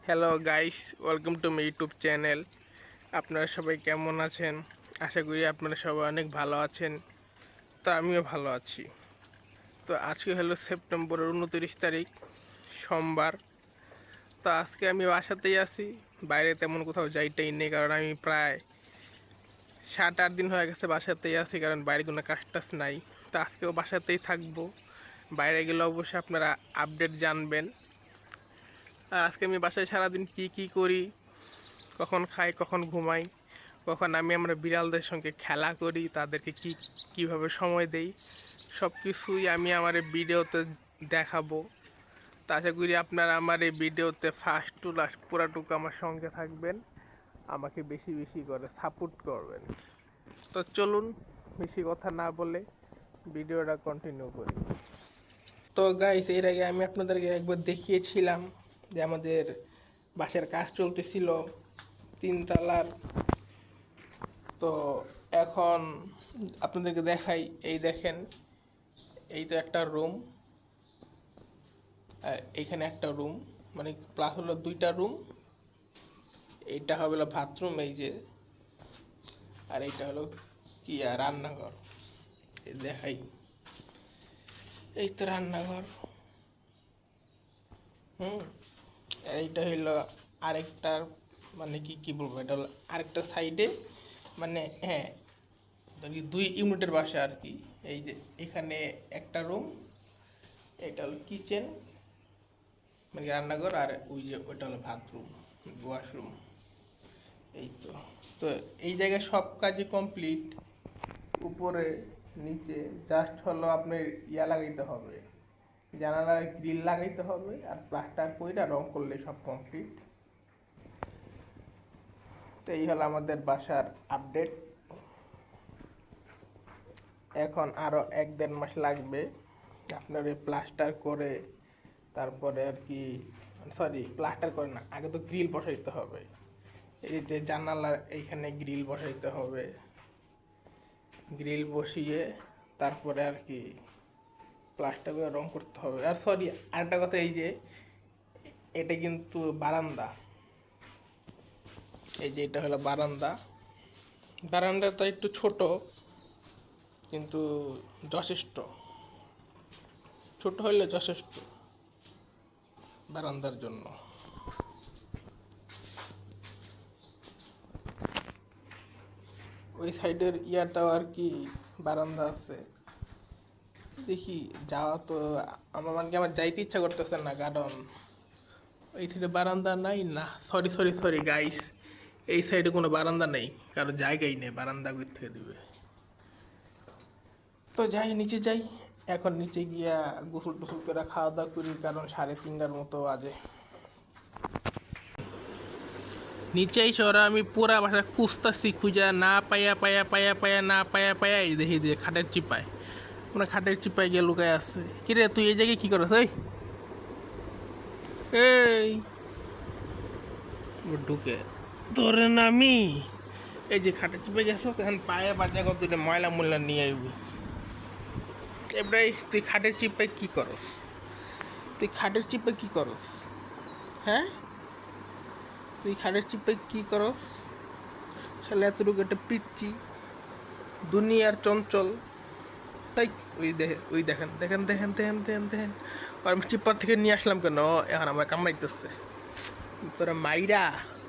Hello guys, welcome to my YouTube channel. আপনারা সবাই কেমন আছেন? আশা করি আপনারা সবাই অনেক ভালো আছেন। তো আমিও ভালো আছি। তো আজকে হলো সেপ্টেম্বরের 29 তারিখ, সোমবার। তো আজকে আমি বাসাতেই আছি, বাইরে তেমন কোথাও যাইতেই নেই, কারণ আমি প্রায় 7-8 দিন হয়ে গেছে বাসাতেই আছি, কারণ বাইরে কোনো কাজ টাজ নাই। তো আজকেও বাসাতেই থাকবো। বাইরে গেলে অবশ্যই আপনারা আপডেট জানবেন। আর আজকে আমি বাসায় সারাদিন কি করি, কখন খাই, কখন ঘুমাই, কখন আমি আমরা বিড়ালদের সঙ্গে খেলা করি, তাদেরকে কীভাবে সময় দেই, সব কিছুই আমি আমার এই ভিডিওতে দেখাবো। তা আশা করি আপনারা আমার এই ভিডিওতে ফার্স্ট টু লাস্ট পুরাটুকু আমার সঙ্গে থাকবেন, আমাকে বেশি বেশি করে সাপোর্ট করবেন। তো চলুন বেশি কথা না বলে ভিডিওটা কন্টিনিউ করি। তো গাইস, এর আগে আমি আপনাদেরকে একবার দেখিয়েছিলাম যে আমাদের বাসার কাজ চলতেছিল 3 তলার। তো এখন আপনাদেরকে দেখাই, এই দেখেন, এই তো একটা রুম, আর এইখানে একটা রুম, মানে প্লাস হলো 2টা রুম। এইটা হবে বাথরুম, এই যে, আর এইটা হলো কি আর রান্নাঘর। এই দেখাই, এই তো রান্নাঘর। আর এইটা হইলো আরেকটার, মানে কি বলবো, এটা হলো আরেকটা সাইডে, মানে হ্যাঁ, 2 ইউনিটের বাসা আর কি। এই যে এখানে একটা রুম, এটা হলো কিচেন, মানে রান্নাঘর, আর ওই যে ওইটা হলো বাথরুম, ওয়াশরুম। এই তো তো এই জায়গায় সব কাজই কমপ্লিট। উপরে নিচে জাস্ট হলো আপনার লাগাইতে হবে, জানালার গ্রিল লাগাইতে হবে, আর প্লাস্টার কইরা রং করলে সব কমপ্লিট। তো এই হলো আমাদের বাসার আপডেট। এখন আরও 1-1.5 মাস লাগবে আপনার এই প্লাস্টার করে, তারপরে আর কি, সরি প্লাস্টার করে না, আগে তো গ্রিল বসাইতে হবে। এই যে জানালার এইখানে গ্রিল বসাইতে হবে, গ্রিল বসিয়ে তারপরে আর কি প্লাস্টার করে রং করতে হবে। আর সরি, আরেকটা কথা, এই যে এটা কিন্তু বারান্দা, এই যে এটা হলো বারান্দা। বারান্দাটা একটু ছোট, কিন্তু যথেষ্ট, ছোট হইলে যথেষ্ট বারান্দার জন্য। ওই সাইডের ইয়াটাও আর কি বারান্দা আছে। দেখি যাওয়া তো আমার যাইতে ইচ্ছা করতেছে না, কারণ ওই সাইডে বারান্দা নাই। না, সরি গাইস, এই সাইডে কোনো বারান্দা নেই, কারণ জায়গাই নেই, বারান্দা কই থেকে দিবে। তো যাই, নিচে যাই। এখন নিচে গিয়া গোসল টোসল করে খাওয়া দাওয়া করি, কারণ 3:30টার মতো বাজে। নিচে এসে ওরা আমি পুরা বাসা খুঁজতেছি, খুঁজা না পায়া না পায়া এই দেখি দিয়ে খাটের চিপায়, মানে খাটের চিপায় গিয়ে লুকায় আছে। কিরে তুই এই জায়গায় কি করছ? এই ঢুকে ধরে নামি, এই যে খাটের চিপায় গেছ, তখন পায়ে বাজা কত ময়লা নিয়ে আইবি। এবারে তুই খাটের চিপায় কি করস? তুই খাটের চিপায় কি করস? হ্যাঁ, তুই খাটের চিপায় কি করস? শালা এতটুকু একটা পিচ্ছি দুনিয়ার চঞ্চল। তাই ওই দেখেন, আর আমি চিপার থেকে নিয়ে আসলাম কেন? এখন আমার কামড়াইতেছে।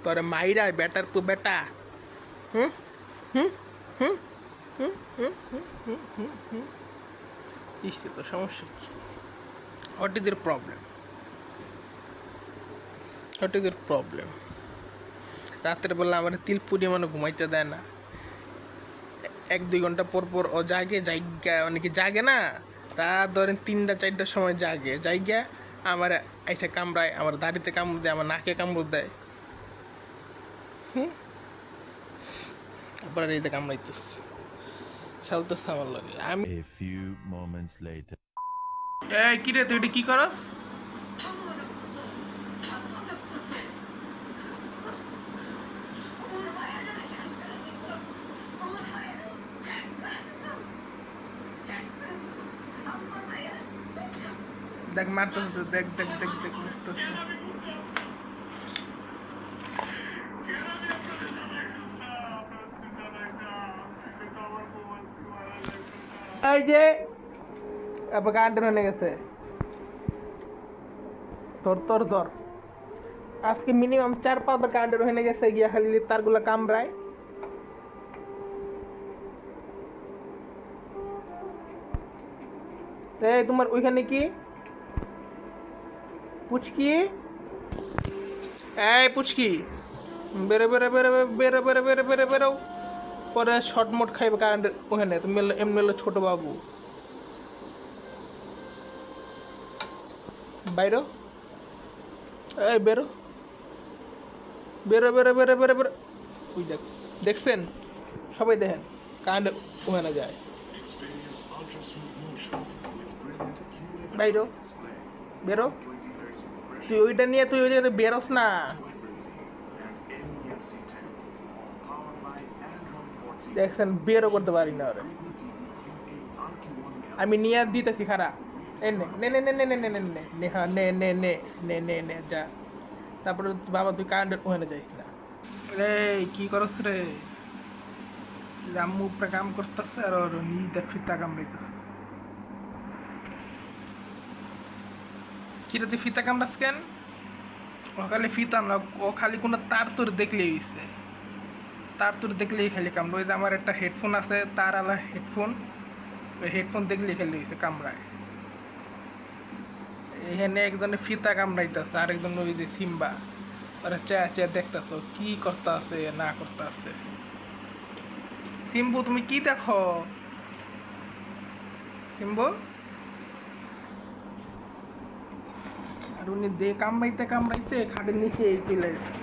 তোরা মাইরা বেটার পু বেটা। হুম হুম হুম হুম হুম হুম হুম হুম হুম ইসতে তো সমস্যা কি? What is there problem? What is there problem? রাতের বেলা আমার তিলপুরি মানে ঘুমাইতে দেয় না। 1-2 ঘন্টা পর ও জায়গা মানে কি জাগে না, রাত ধরেন 3টা-4টার সময় জায়গা আমার একটা কামড়ায়, আমার দাড়িতে কামড় দেয়, আমার নাকে কামড় দেয়। তারপরে এই কামড়াইতেছে, খেলতেছে আমার লাগে। আমি কিরে তুই এটা কি করস? দেখ মারতেছে তো, দেখ মারতেছে। ওই যে আবার কারেন্ট হয়ে গেছে। ধর আজকে মিনিমাম 4-5 বার কারেন্ট হয়ে গেছে, গিয়া খালি তারগুলা কামড়ায়। এই তোমার ওইখানে কি পুচকি? এই পুচকি, বেরো বেরো বেরো বেরো বেরো বেরো বেরো বেরো, পরে শর্ট মোট খাইবে কারেন্টের ওখানে। তুমি এমনি হলো ছোট বাবু, বাইরো। এই বেরো বেরো বেরো বেরো বেরো বেরো। ওই দেখছেন, সবাই দেখেন কারেন্ট ওখানে যায়। বাইরো বেরো, তুই ওইটা নিয়ে তুই ওই বেরোস না। দেখছেন বেরও করতে পারি না ওরে, আমি নিয়ে দিতেছি খারা। এই নে নে নে নে নে নে নে নে নে হ্যাঁ নে নে নে নে নে নে যা। তারপরে বাবা তুই কারেন্টের ওখানে যাইস না। এই কি করস রে? আম্মু উপরে কাম করতেছে আর ওর নিজে ফিতা কামড়াইতেছে। কিরে তুই ফিতা কামড়াস কেন? ও খালি ফিতা না, ও খালি কোনো তার তোর দেখলেই হইছে, তার তোর দেখলেই খালি কামড়। ওই যে আমার একটা হেডফোন আছে, তার আলা হেডফোন, ওই হেডফোন দেখলেই খালি হইছে কামড়ায়। এখানে একজনে ফিতা কামড়াইতেছে, আরেকজন ওই যে সিম্বা, ওরা চেয়ে চেয়ে দেখতেছ কি করতে আছে না করতে আছে। সিম্বু তুমি কি দেখো? সিম্বু আর উনি দে কামড়াইতে কামড়াইতে খাটের নিচে এই চলে এসছে।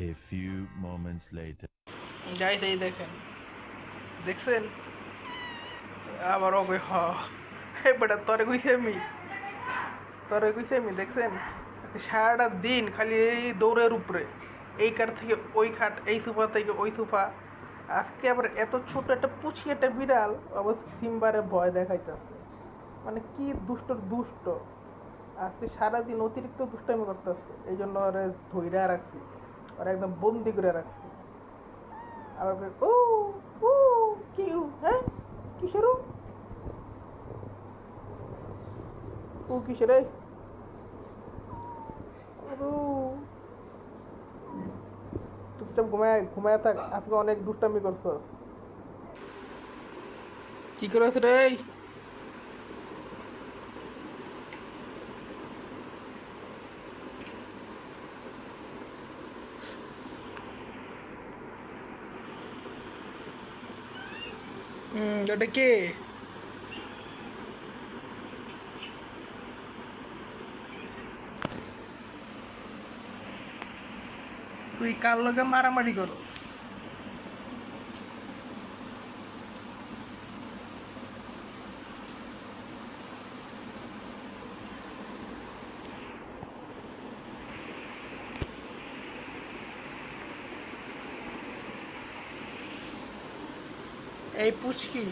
A few moments later. যাই তাই দেখেন, দেখছেন আবার ওকে হ বেটা তরে কইছে আমি দেখছেন সারাটা দিন খালি এই দৌড়ের উপরে, এই কাঠ থেকে ওই খাট, এই সোফা থেকে ওই সোফা। আজকে আবার এত ছোট একটা পুচি একটা বিড়াল অবশ্য সিম্বারে ভয় দেখাইতেছে। মানে কি দুষ্ট আজকে সারাদিন অতিরিক্ত দুষ্টামি করতেছে, এই জন্য ওরা ধৈর্য রাখছি, ওরা একদম বন্দি করে রাখছি। আবার ও ও কি হ্যাঁ কিসের ও কিসের চুপচাপ ঘুমায় থাক, আজকে অনেক দুষ্টামি করছো। কি করছ রে? ওটা কে? তুই কার লগে মারামারি করস? এই পুচকি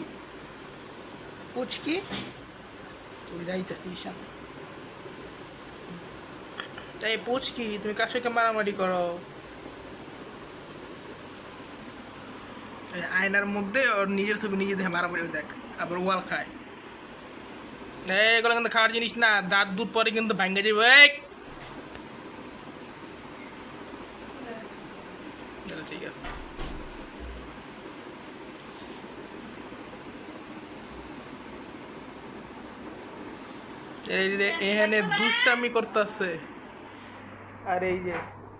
তুই যাইতেছি ঈশান। এই পুচকি তুমি কার সাথে মারামারি করো? আয়নার মধ্যে ওর নিজের ছবি নিজে দেখে মারামারি দেখ, আবার ওয়াল খায়। এগুলো কিন্তু খাওয়ার জিনিস না, দাঁত দুধ পরে কিন্তু ভাঙ্গে যাবে। ঠিক আছে, এখানে দুষ্টামি করতেছে, আর এই যে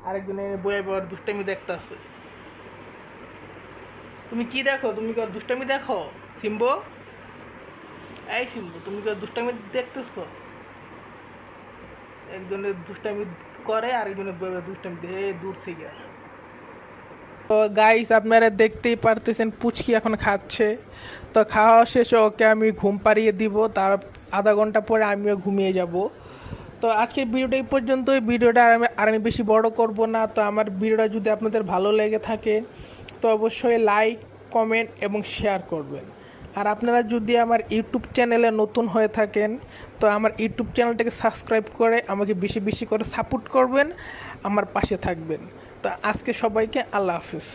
আরেকজন বয়ে বয়ে দুষ্টামি দেখতেছে। তুমি কি দেখো? তুমি কি দুষ্টামি দেখো সিম্বু? এই সিম্বু তুমি কি দুষ্টামি দেখতেছো? একজনের দুষ্টামি করে আরেকজনের দুষ্টামি দেখে দূর থেকে। তো গাইস আপনারা দেখতেই পারতেছেন পুচকি এখন খাচ্ছে। তো খাওয়া শেষে ওকে আমি ঘুম পাড়িয়ে দিব, তার আধা ঘন্টা পরে আমিও ঘুমিয়ে যাব। তো আজকের ভিডিওটা এই পর্যন্তই। ভিডিওটা আর আমি বেশি বড় করব না। তো আমার ভিডিওটা যদি আপনাদের ভালো লেগে থাকে তো অবশ্যই লাইক, কমেন্ট এবং শেয়ার করবেন। আর আপনারা যদি আমার ইউটিউব চ্যানেলে নতুন হয়ে থাকেন তো আমার ইউটিউব চ্যানেলটাকে সাবস্ক্রাইব করে আমাকে বেশি বেশি করে সাপোর্ট করবেন, আমার পাশে থাকবেন। তো আজকে সবাইকে আল্লাহ হাফিজ।